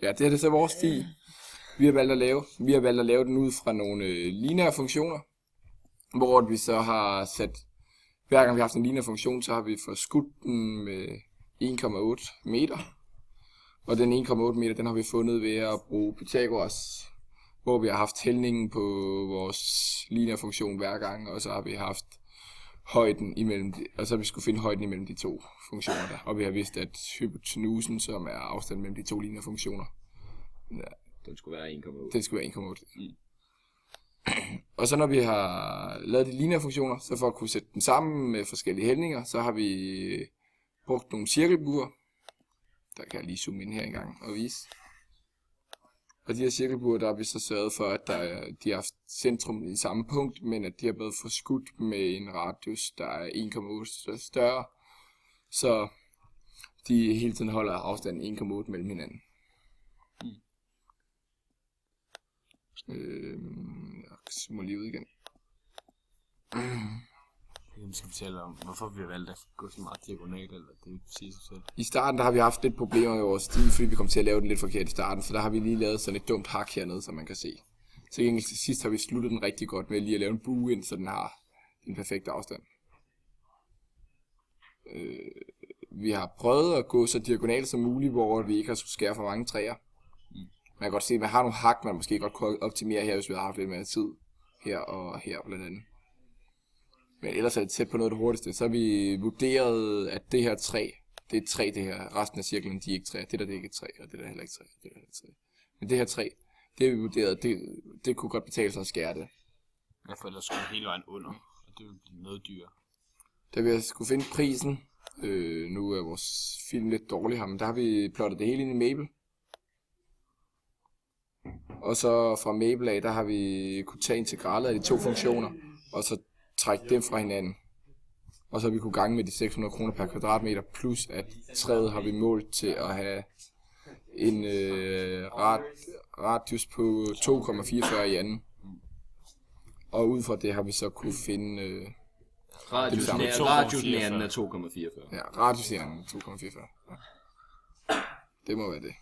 Ja, det er det så vores fil. Vi har valgt at lave den ud fra nogle lineære funktioner, hvor vi så har sat, hver gang vi har haft en lineær funktion, så har vi forskudt den med 1,8 meter. Og den 1,8 meter, den har vi fundet ved at bruge Pythagoras, hvor vi har haft hældningen på vores lineære funktion hver gang, og så har vi haft højden imellem og så har vi skulle finde højden imellem de to funktioner der. Og vi har vidst, at hypotenusen, som er afstanden mellem de to lineære funktioner, Den skulle være 1,8. den skulle være 1,8. Og så når vi har lavet de lineære funktioner, så for at kunne sætte dem sammen med forskellige hældninger, så har vi brugt nogle cirkelbuer. Der kan jeg lige zoome ind her engang og vise. Og de her cirkelbuer, der har vi så sørget for, at de har haft centrum i samme punkt, men at de har været forskudt med en radius, der er 1,8 større. Så de hele tiden holder afstanden 1,8 mellem hinanden. Jeg zoomer lige ud igen. Vi skal fortælle om, hvorfor vi har valgt at gå så meget diagonalt, eller det siger sig selv. I starten der har vi haft lidt problemer med vores stil, fordi vi kom til at lave den lidt forkert i starten, for der har vi lige lavet sådan et dumt hak hernede, som man kan se. Så egentlig til sidst har vi sluttet den rigtig godt med lige at lave en bue ind, så den har den perfekte afstand. Vi har prøvet at gå så diagonalt som muligt, hvor vi ikke har skulle skære for mange træer. Man kan godt se, at man har nogle hak, man måske godt kunne optimere her, hvis vi har haft lidt mere tid. Her og her blandt andet. Men ellers er det tæt på noget af det hurtigste. Så har vi vurderet, at det her træ, det er et træ, det her. Resten af cirklen, de er ikke træ. Det der, det er ikke et træ, og det der er heller ikke træ. Det der er heller ikke træ. Men det her træ, det har vi vurderet, det kunne godt betale sig at skære det. Ja, for ellers skulle hele vejen under, og det ville blive noget dyrere. Da vi skulle finde prisen, nu er vores film lidt dårlig her, men der har vi plottet det hele ind i Mabel. Og så fra Mabel af, der har vi kunne tage integralet af de to funktioner, og så trække dem fra hinanden. Og så har vi kunne gange med de 600 kroner per kvadratmeter, plus at træet har vi målt til at have en radius på 2,44 i anden. Og ud fra det har vi så kunne finde Radius næren er 2,44. Ja, radius næren er 2,44. Ja. Det må være det.